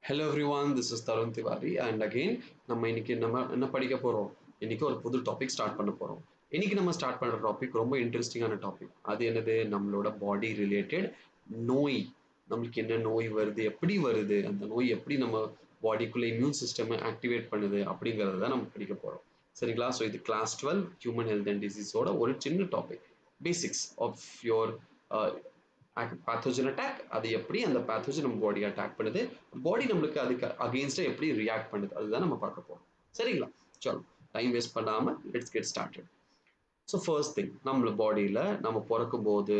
Hello everyone, this is Tarun Tiwari and again நம்ம இன்னைக்கு என்ன படிக்க போறோம். இன்னைக்கு ஒரு புது டாபிக் ஸ்டார்ட் பண்ண போறோம். இன்னைக்கு நம்ம ஸ்டார்ட் பண்ற டாபிக் ரொம்ப இன்ட்ரெஸ்டிங்கான டாபிக். அது என்னது? நம்மளோட பாடி ரிலேட்டட் நோய். நம்மளுக்கு என்ன நோய் வருது, எப்படி வருது, அந்த நோய் எப்படி நம்ம பாடிக்குள்ள இம்யூன் சிஸ்டம் ஆக்டிவேட் பண்ணுது அப்படிங்கறத தான் நம்ம படிக்க போறோம். சரிங்களா? ஸோ இது கிளாஸ் 12 ஹியூமன் ஹெல்த் அண்ட் டிசீஸோட ஒரு சின்ன topic. Basics of your pathogen attack, அது எப்படி அந்த பேத்தோஜன் நம்ம பாடி அட்டாக் பண்ணுது, பாடி நம்மளுக்கு அதுக்கு அகெயின்ஸ்டா எப்படி ரியாக்ட் பண்ணுது, அதுதான் நம்ம பார்க்க போறோம். சரிங்களா? சலோ, டைம் வேஸ்ட் பண்ணாம let's get started. So first thing, நம்ம பாடியில நம்ம பிறக்கும் போது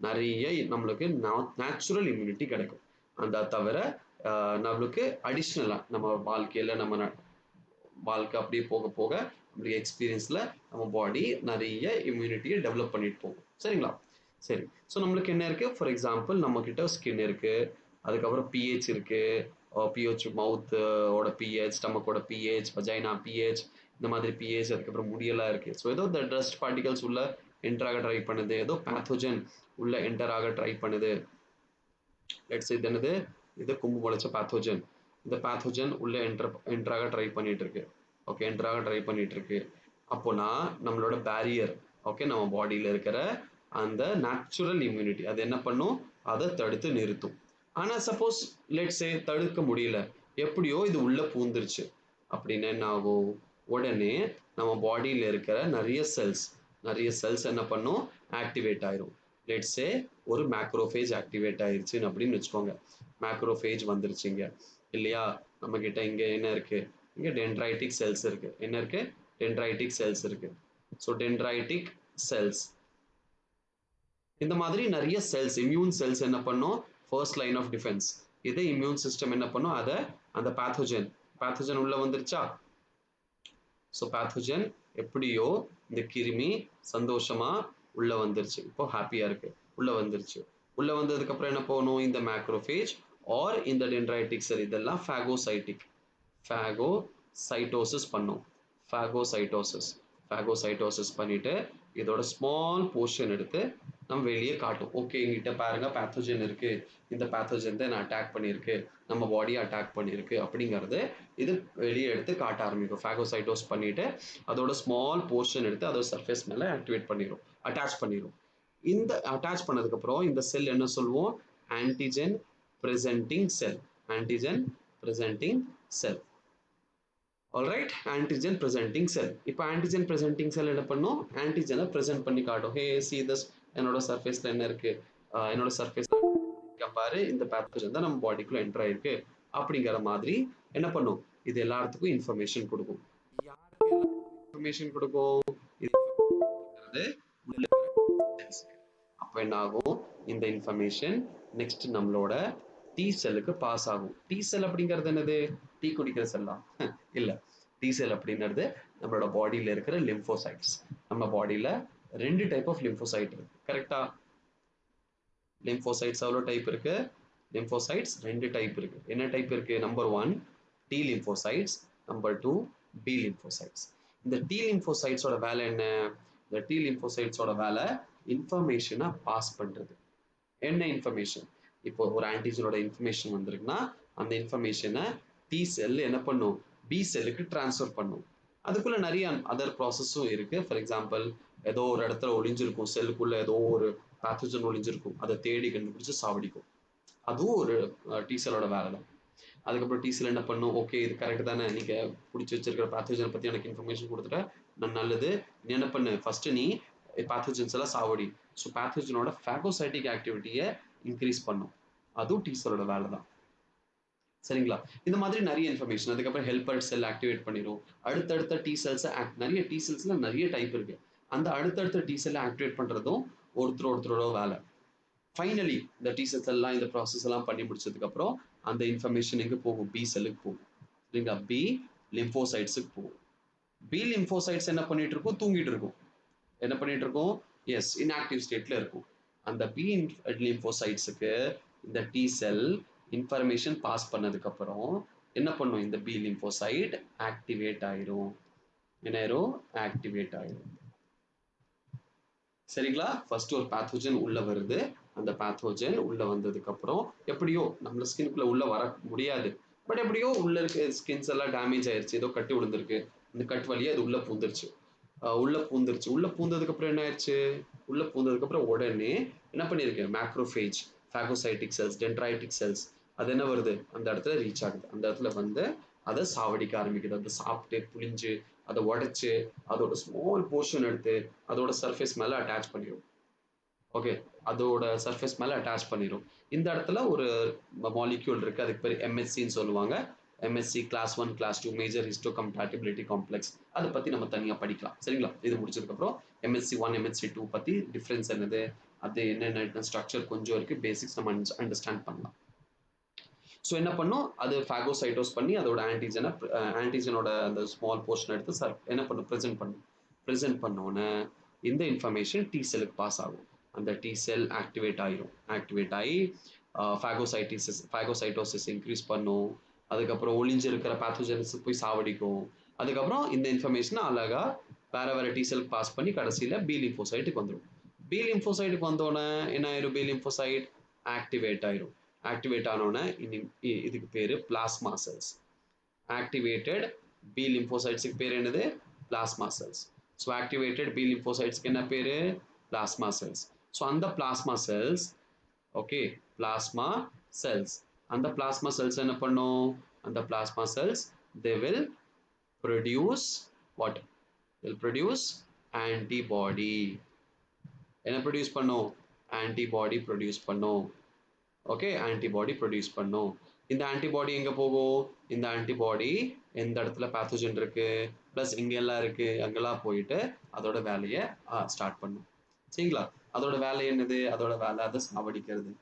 நிறைய நம்மளுக்கு நேச்சுரல் இம்யூனிட்டி கிடைக்கும். அந்த தவிர நம்மளுக்கு அடிஷ்னலா நம்ம வாழ்க்கையில நம்ம வாழ்க்கை அப்படியே போக போக நம்மளுக்கு எக்ஸ்பீரியன்ஸ்ல நம்ம பாடி நிறைய இம்யூனிட்டியை டெவலப் பண்ணிட்டு போகும். சரிங்களா? சரி, ஸோ நம்மளுக்கு என்ன இருக்கு? ஃபார் எக்ஸாம்பிள் நம்ம கிட்ட ஸ்கின் இருக்கு, அதுக்கப்புறம் பிஹெச் இருக்கு, பிஹெச் மவுத்தோட பிஹெச், ஸ்டமக்கோட பிஹெச், வஜைனா பிஹெச், இந்த மாதிரி பிஹெச், அதுக்கப்புறம் முடியெல்லாம் இருக்கு. ஸோ ஏதோ இந்த டஸ்ட் பார்ட்டிகல்ஸ் உள்ள என்டர் ஆக ட்ரை பண்ணுது, ஏதோ பேத்தோஜன் உள்ள என்டர் ஆக ட்ரை பண்ணுது. லெட்ஸ் இது என்னது? இது கும்பு முளைச்ச பேத்தோஜன். இந்த பேத்தோஜன் உள்ள என்டராக ட்ரை பண்ணிட்டு இருக்கு. ஓகே, என்டராக ட்ரை பண்ணிட்டு இருக்கு. அப்போனா நம்மளோட பேரியர், ஓகே, நம்ம பாடியில இருக்கிற அந்த நேச்சுரல் இம்யூனிட்டி அது என்ன பண்ணும்? அதை தடுத்து நிறுத்தும். ஆனா சப்போஸ் லெட்ஸ் சே தடுக்க முடியல, எப்படியோ இது உள்ள பூந்துருச்சு அப்படின்னு என்ன ஆகும்? உடனே நம்ம பாடியில இருக்கிற நிறைய செல்ஸ் என்ன பண்ணும்? ஆக்டிவேட் ஆயிரும். லெட்ஸ் சே ஒரு மேக்ரோஃபேஜ் ஆக்டிவேட் ஆயிருச்சுன்னு அப்படின்னு வச்சுக்கோங்க. மேக்ரோஃபேஜ் வந்துருச்சுங்க இல்லையா? நம்ம கிட்ட இங்க என்ன இருக்கு? இங்க டென்ட்ரைட்டிக் செல்ஸ் இருக்கு. என்ன இருக்கு? டென்ட்ரைட்டிக் செல்ஸ் இருக்கு. ஸோ டென்ட்ரைட்டிக் செல்ஸ், இந்த மாதிரி நிறைய செல்ஸ், இம்யூன் செல்ஸ் என்ன பண்ணும்? First line of defence. இது இம்யூன் சிஸ்டம் என்ன பண்ணும்? அதை அந்த பேத்தோஜன் உள்ள வந்துருச்சா? ஸோ பேத்தோஜன் எப்படியோ இந்த கிருமி சந்தோஷமா உள்ள வந்துருச்சு, இப்போ ஹாப்பியா இருக்கு, உள்ள வந்துருச்சு. உள்ள வந்ததுக்கு அப்புறம் என்ன போகணும்? இந்த மேக்ரோஃபேஜ் ஆர் இந்த டென்ட்ரைட்டிக் செல் இதெல்லாம் ஃபேகோசைட்டோசிஸ் பண்ணும். ஃபேகோசைட்டோசிஸ் பண்ணிட்டு இதோட ஸ்மால் போர்ஷன் எடுத்து நம்ம வெளியே காட்டும். ஓகே, எங்கிட்ட பாருங்க பேத்தோஜன் இருக்கு, இந்த பேத்தோஜன் தான் அட்டாக் பண்ணியிருக்கு, நம்ம பாடியை அட்டாக் பண்ணியிருக்கு அப்படிங்கிறது இது வெளியே எடுத்து காட்ட ஆரம்பிக்கும். ஃபேகோசைட்டோஸ் பண்ணிட்டு அதோட ஸ்மால் போர்ஷன் எடுத்து அதோட சர்ஃபேஸ் மேலே ஆக்டிவேட் பண்ணிடும், அட்டாச் பண்ணிடும். இந்த அட்டாச் பண்ணதுக்கு அப்புறம் இந்த செல் என்ன சொல்லுவோம்? ஆன்டிஜன் பிரசன்டிங் செல். ஆன்டிஜன் பிரசன்டிங் செல். ஆல்ரைட், ஆன்டிஜன் பிரசன்டிங் செல். இப்போ ஆன்டிஜன் பிரசன்டிங் செல் என்ன பண்ணும்? ஆன்டிஜனை பிரசன்ட் பண்ணி காட்டும். ஹே சி திஸ், என்னோட சர்ஃபேஸ்ல என்ன இருக்கு, என்னோட சர்ஃபேஸ் பாரு, இந்த பேத்தோஜன் தான் நம்ம பாடிக்குள்ள என்டர் ஆயிருக்கு அப்படிங்கிற மாதிரி என்ன பண்ணும்? இது எல்லாத்துக்கும் இன்ஃபர்மேஷன் கொடுக்கும். யாருக்கு இன்ஃபர்மேஷன் கொடுக்கும்? அப்ப என்ன ஆகும்? இந்த இன்ஃபர்மேஷன் நெக்ஸ்ட் நம்மளோட டி செல்லுக்கு பாஸ் ஆகும். டி செல் அப்படிங்கிறது என்னது? டீ குடிக்கிற செல்லா? இல்ல. டி செல் அப்படிங்கிறது நம்மளோட பாடியில இருக்கிற லிம்போசைட்ஸ். நம்ம பாடியில 2 டைப் ஆஃப் லிம்போசைட் இருக்கு. கரெக்டா? லிம்போசைட்ஸ் எவ்வளோ டைப் இருக்கு? லிம்போசைட்ஸ் 2 டைப் இருக்கு. என்ன டைப் இருக்கு? Number 1 T lymphocytes, number 2 B lymphocytes. இந்த டி லிம்போசைட்ஸோட வேலை என்ன? இந்த டி லிம்போசைட்ஸோட வேலை இன்ஃபர்மேஷனை பாஸ் பண்றது. என்ன இன்ஃபர்மேஷன்? இப்போ ஒரு ஆன்டிஜனோட இன்ஃபர்மேஷன் வந்திருக்குன்னா அந்த இன்ஃபர்மேஷனை டி செல் என்ன பண்ணும்? பி செல்லுக்கு டிரான்ஸ்ஃபர் பண்ணும். அதுக்குள்ள நிறைய அதர் ப்ராசஸும் இருக்கு. ஃபார் எக்ஸாம்பிள், ஏதோ ஒரு இடத்துல ஒளிஞ்சிருக்கும், செல்லுக்குள்ள ஏதோ ஒரு பேத்தோஜன் ஒளிஞ்சிருக்கும், அதை தேடி கண்டுபிடிச்சு சாவடிக்கும். அதுவும் ஒரு டி செல்லோட வேலை தான். அதுக்கப்புறம் டி செல் என்ன பண்ணும்? ஓகே, இது கரெக்ட் தானே, நீங்க பிடிச்சி வச்சிருக்கிற பேத்தோஜனை பத்தி எனக்கு இன்ஃபர்மேஷன் கொடுத்துட்ட, நான் நல்லது, நீ என்ன பண்ணு, ஃபர்ஸ்ட் நீ பேத்தோஜன்ஸ் எல்லாம் சாவடி. ஸோ பேத்தோஜனோட ஃபேகோசைட்டிக் ஆக்டிவிட்டியை இன்க்ரீஸ் பண்ணும். அதுவும் டி செல்லோட வேலை தான். சரிங்களா? இந்த மாதிரி நிறைய இன்ஃபர்மேஷன். அதுக்கப்புறம் ஹெல்பர் செல் ஆக்டிவேட் பண்ணிடும். அடுத்தடுத்த டி செல்ஸ், நிறைய டி செல்ஸ்ல நிறைய டைப் இருக்கு. அந்த அடுத்தடுத்த டி செல்லை ஆக்டிவேட் பண்றதும் ஒருத்தரோட வேலை. ஃபைனலி இந்த டி செல்ஸ் எல்லாம் இந்த ப்ராசஸ் எல்லாம் பண்ணி முடிச்சதுக்கு அப்புறம் அந்த இன்ஃபர்மேஷன் எங்க போகும்? பி செல்லுக்கு போகும். சரிங்களா? பி லிம்போசைட்ஸுக்கு போகும். பி லிம்போசைட்ஸ் என்ன பண்ணிட்டு இருக்கும்? தூங்கிட்டு இருக்கும். என்ன பண்ணிட்டு இருக்கும்? எஸ், இன்ஆக்டிவ் ஸ்டேட்ல இருக்கும். அந்த பி லிம்போசைட்ஸுக்கு இந்த டி செல் இன்ஃபர்மேஷன் பாஸ் பண்ணதுக்கு அப்புறம் என்ன பண்ணும்? இந்த பி லிம்போசைட் ஆக்டிவேட் ஆயிரும். என்ன ஆயிரும்? ஆக்டிவேட் ஆயிரும். சரிங்களா? ஃபர்ஸ்ட் ஒரு பேத்தோஜன் உள்ள வருது. அந்த பேத்தோஜன் உள்ள வந்ததுக்கு அப்புறம் எப்படியோ நம்ம ஸ்கின்குள்ள உள்ள வர முடியாது. பட் எப்படியோ உள்ள இருக்க ஸ்கின்ஸ் எல்லாம் டேமேஜ் ஆயிருச்சு, ஏதோ கட்டு விழுந்திருக்கு, இந்த கட்டு வழியா அது உள்ள பூந்துருச்சு. உள்ள பூந்ததுக்கு அப்புறம் என்ன ஆயிடுச்சு, உள்ள பூந்ததுக்கு அப்புறம் உடனே என்ன பண்ணிருக்கு, மேக்ரோஃபேஜ், ஃபேகோசைட்டிக் செல்ஸ், டென்ட்ரைட்டிக் செல்ஸ், அது என்ன வருது, அந்த இடத்துல ரீச் ஆகுது. அந்த இடத்துல வந்து அதை சாவடிக்க ஆரம்பிக்குது. அதை சாப்பிட்டு புளிஞ்சு அதை உடைச்சு அதோட ஸ்மால் போர்ஷன் எடுத்து அதோட சர்ஃபேஸ் மேல அட்டாச் பண்ணிடும். ஓகே, அதோட சர்ஃபேஸ் மேல அட்டாச் பண்ணிடும். இந்த இடத்துல ஒரு மாலிக்யூல் இருக்கு, அதுக்கு பேர் எம்எஸ்சின்னு சொல்லுவாங்க. MHC class 1 class 2 major histocompatibility complex. அதை பத்தி நம்ம தனியா படிக்கலாம். சரிங்களா? இது முடிச்சதுக்கு அப்புறம் எம்எஸ்சி 1 எம்எஸ்சி 2 பத்தி டிஃபரன்ஸ் என்னது, அது என்னென்ன ஸ்ட்ரக்சர் கொஞ்சம் இருக்கு, பேசிக்ஸ் நம்ம அண்டர்ஸ்டாண்ட் பண்ணலாம். ஸோ என்ன பண்ணும், அது ஃபேகோசைட்டோஸ் பண்ணி அதோட ஆன்டிஜனோட அந்த ஸ்மால் போர்ஷன் எடுத்து என்ன பண்ணும், ப்ரெசென்ட் பண்ணோன்னே இந்த இன்ஃபர்மேஷன் டி செல்லுக்கு பாஸ் ஆகும். அந்த டி செல் ஆக்டிவேட் ஆகி ஃபேகோசைட்டோசிஸ் இன்க்ரீஸ் பண்ணும். அதுக்கப்புறம் ஒளிஞ்சிருக்கிற பேத்தோஜென்ஸ் போய் சாவடிக்கும். அதுக்கப்புறம் இந்த இன்ஃபர்மேஷன் அழகா வேற டி செல் பாஸ் பண்ணி கடைசியில் பி லிம்போசைட்டுக்கு வந்துடும். பி லிம்போசைட்டுக்கு வந்தோடனே என்ன ஆயிரும், பி லிம்போசைட் ஆக்டிவேட் ஆயிரும். ஆக்டிவேட் ஆனோடனே இதுக்கு பேரு பிளாஸ்மா செல்ஸ். ஆக்டிவேட்டட் பி லிம்போசைட்ஸ்க்கு பேர் என்னது, plasma cells. So activated B லிம்போசைட்ஸ்க்கு என்ன பேரு, பிளாஸ்மா செல்ஸ். ஸோ அந்த plasma cells, okay, plasma cells, அந்த பிளாஸ்மா செல்ஸ் என்ன பண்ணும், அந்த plasma cells they will produce what, will produce antibody. என்ன ப்ரொடியூஸ் பண்ணும், ஆன்டிபாடி ப்ரொடியூஸ் பண்ணும். ஓகே, ஆன்டிபாடி ப்ரொடியூஸ் பண்ணும். இந்த ஆன்டிபாடி எங்க போகும், இந்த ஆன்டிபாடி எந்த இடத்துல பேத்தோஜன் இருக்கு பிளஸ் இங்க எல்லாம் இருக்கு அங்கெல்லாம் போயிட்டு அதோட வேலையை ஸ்டார்ட் பண்ணும். சரிங்களா? அதோட வேலை என்னது, அதோட வேலை அதை சாவடிக்கிறது.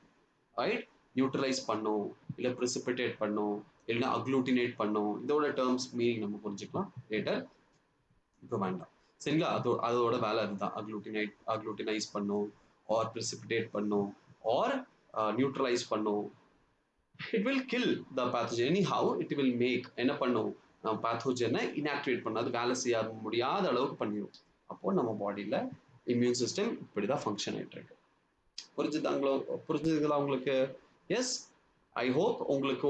ரைட், நியூட்ரலைஸ் பண்ணும், இல்லை ப்ரிசிபிடேட் பண்ணும், இல்லைன்னா அக்ளூட்டினேட் பண்ணும். இதோட டேர்ம்ஸ் மீனிங் நம்ம புரிஞ்சுக்கலாம் லேட்டர், இப்போ வேண்டாம். சரிங்களா? அதோட வேலை அதுதான், அக்ளூட்டினைஸ் பண்ணும், ஆர் ப்ரிசிபிடேட் பண்ணும், ஆர் நியூட்ரலைஸ் பண்ணும். It will kill the pathogen anyhow. It will make என்ன பண்ணும், பேத்தோஜனை இன்ஆக்டிவேட் பண்ணும், அது வேலை செய்ய முடியாத அளவுக்கு பண்ணிடும். அப்போ நம்ம பாடியில இம்யூன் சிஸ்டம் இப்படிதான் ஃபங்க்ஷன் ஆயிட்டு இருக்கு. புரிஞ்சுதுங்களா உங்களுக்கு? எஸ், ஐ ஹோப் உங்களுக்கு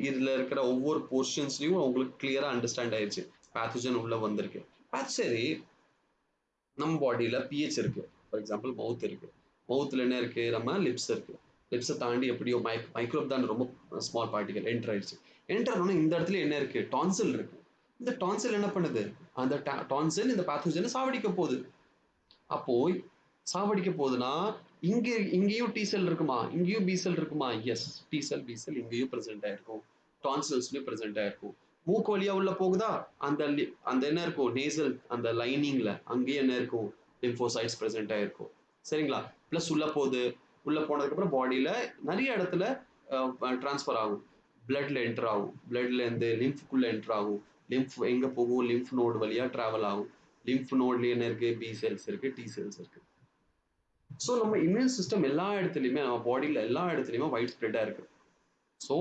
இதுல இருக்கிற ஒவ்வொரு போர்ஷன்ஸ்லயும் உங்களுக்கு கிளியரா அண்டர்ஸ்டாண்ட் ஆயிடுச்சு. பேத்தோஜன் உள்ள வந்திருக்கு. சரி, நம்ம பாடியில பிஹெச் இருக்கு. ஃபார் எக்ஸாம்பிள் மவுத் இருக்கு. மவுத்ல என்ன இருக்கு, நம்ம லிப்ஸ் இருக்கு. லிப்ஸை தாண்டி எப்படியோ மைக்ரோப் தான் ரொம்ப ஸ்மால் பார்ட்டிகல் என்டர் ஆயிடுச்சு. என்டர் ஆனோன்னா இந்த இடத்துல என்ன இருக்கு, டான்சில் இருக்கு. இந்த டான்சில் என்ன பண்ணுது, அந்த டான்சில் இந்த பேத்தோஜனை சாவடிக்க போகுது. அப்போ சாவடிக்க போகுதுன்னா இங்கேயும் டி செல் இருக்குமா, இங்கேயும் பி செல் இருக்குமா? எஸ், டி செல் பி செல் இங்கேயும் பிரசென்ட் ஆயிருக்கும், டான்சில்ஸ்லயும் பிரசென்ட் ஆயிருக்கும். மூக்கு வழியா உள்ள போகுதா, அந்த அந்த என்ன இருக்கும், நேசல் அந்த லைனிங்ல அங்கேயும் என்ன இருக்கும், லிம்போசைட்ஸ் பிரசென்ட் ஆயிருக்கும். சரிங்களா? பிளஸ் உள்ள போனதுக்கு அப்புறம் பாடியில நிறைய இடத்துல டிரான்ஸ்ஃபர் ஆகும். பிளட்ல என்டர் ஆகும், பிளட்ல இருந்து லிம்ஃப்குள்ள என்டர் ஆகும். லிம்ஃப் எங்க போகும், லிம்ஃப் நோடு வழியா டிராவல் ஆகும். லிம்ஃப் நோட்ல என்ன இருக்கு, பி செல்ஸ் இருக்கு, டி செல்ஸ் இருக்கு. ஸோ நம்ம இம்யூன் சிஸ்டம் எல்லா இடத்துலையுமே, நம்ம பாடியில எல்லா இடத்துலையுமே வைட் ஸ்ப்ரெட்டா இருக்கு. ஸோ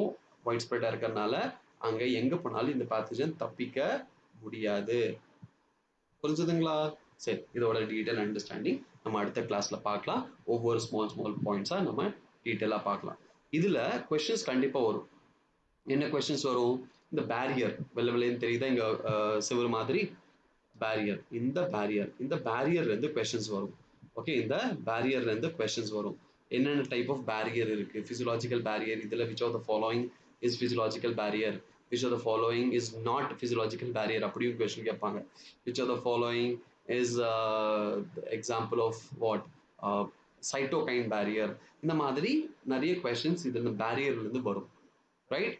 வைட் ஸ்ப்ரெட்டா இருக்கிறதுனால அங்க எங்க போனாலும் இந்த பேத்தோஜன் தப்பிக்க முடியாது. புரிஞ்சுதுங்களா? சரி, இதோட டீட்டெயில் அண்டர்ஸ்டாண்டிங் நம்ம அடுத்த கிளாஸ்ல பார்க்கலாம். ஒவ்வொரு ஸ்மால் பாயிண்ட்ஸா நம்ம டீட்டெயிலா பார்க்கலாம். இதுல கொஸ்டின்ஸ் கண்டிப்பா வரும். என்ன கொஸ்டின்ஸ் வரும், இந்த பேரியர் வெள்ளன்னு தெரியுதா இங்க சிவர் மாதிரி, இந்த பேரியர்ல இருந்து கொஸ்டின்ஸ் வரும். ஓகே, இந்த பேரியர்ல இருந்து கொஸ்டின்ஸ் வரும். என்னென்ன டைப் ஆஃப் பேரியர் இருக்கு, பிசியலாஜிக்கல் பேரியர், இதுல which of the following is physiological barrier, which of the following is not physiological barrier அப்படியும் கொஸ்டின் கேட்பாங்க. Which of the following is example of what, cytokine barrier. இந்த மாதிரி நிறைய questions இது இந்த பேரியர்ல இருந்து வரும். ரைட்,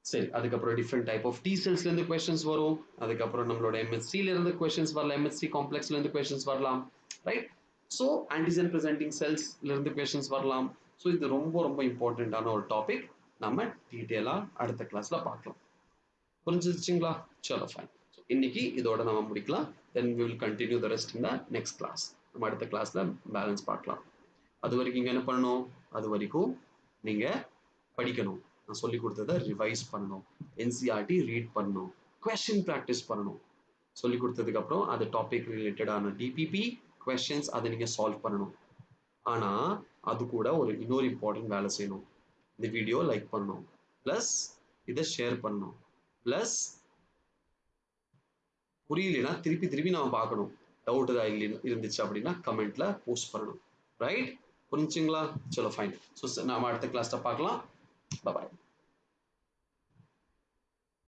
சரி, அதுக்கப்புறம் டிஃப்ரெண்ட் டைப் ஆஃப் டி செல்ஸ்ல இருந்து கொஸ்டின்ஸ் வரும். அதுக்கப்புறம் நம்மளோட எம்எஸ்சில இருந்து கொஸ்டின்ஸ் வரலாம், எம்எஸ்சி காம்ப்ளெக்ஸ்ல இருந்து கொஸ்டின்ஸ் வரலாம். ரைட், ஸோ ஆன்டிஜன் ப்ரெசென்டிங் செல்ஸ்ல இருந்து கொஸ்டின்ஸ் வரலாம். ஸோ இது ரொம்ப ரொம்ப இம்பார்ட்டண்ட்டான ஒரு டாபிக். நம்ம டீட்டெயிலா அடுத்த கிளாஸ்ல பார்க்கலாம். புரிஞ்சிருச்சுங்களா? சலோ ஃபைன். இன்னைக்கு இதோட நம்ம முடிக்கலாம். Then we will continue the rest in the next class. நம்ம அடுத்த கிளாஸ்ல பேலன்ஸ் பார்க்கலாம். அது வரைக்கும் இங்க என்ன பண்ணணும், அது வரைக்கும் நீங்க படிக்கணும். நான் சொல்லி கொடுத்ததை ரிவைஸ் பண்ணணும், என்சிஆர்டி ரீட் பண்ணணும், கொஸ்டின் ப்ராக்டிஸ் பண்ணணும். சொல்லி கொடுத்ததுக்கு அப்புறம் அது டாபிக் ரிலேட்டடான டிபிபி கொஸ்டின்ஸ் அதை நீங்க சால்வ் பண்ணணும். ஆனா அது கூட இன்னொரு இம்பார்ட்டன்ட் வேலை செய்யணும். இந்த வீடியோ லைக் பண்ணணும், பிளஸ் இதை ஷேர் பண்ணணும். ப்ளஸ் புரியலனா திருப்பி திருப்பி நம்ம பார்க்கணும். டவுட் ஏதாவது இருந்துச்சு அப்படின்னா கமெண்ட்ல போஸ்ட் பண்ணணும். ரைட்? புரிஞ்சுங்களா? சலோ ஃபைன். ஸோ நம்ம அடுத்த கிளாஸ்ல பார்க்கலாம். பாய்.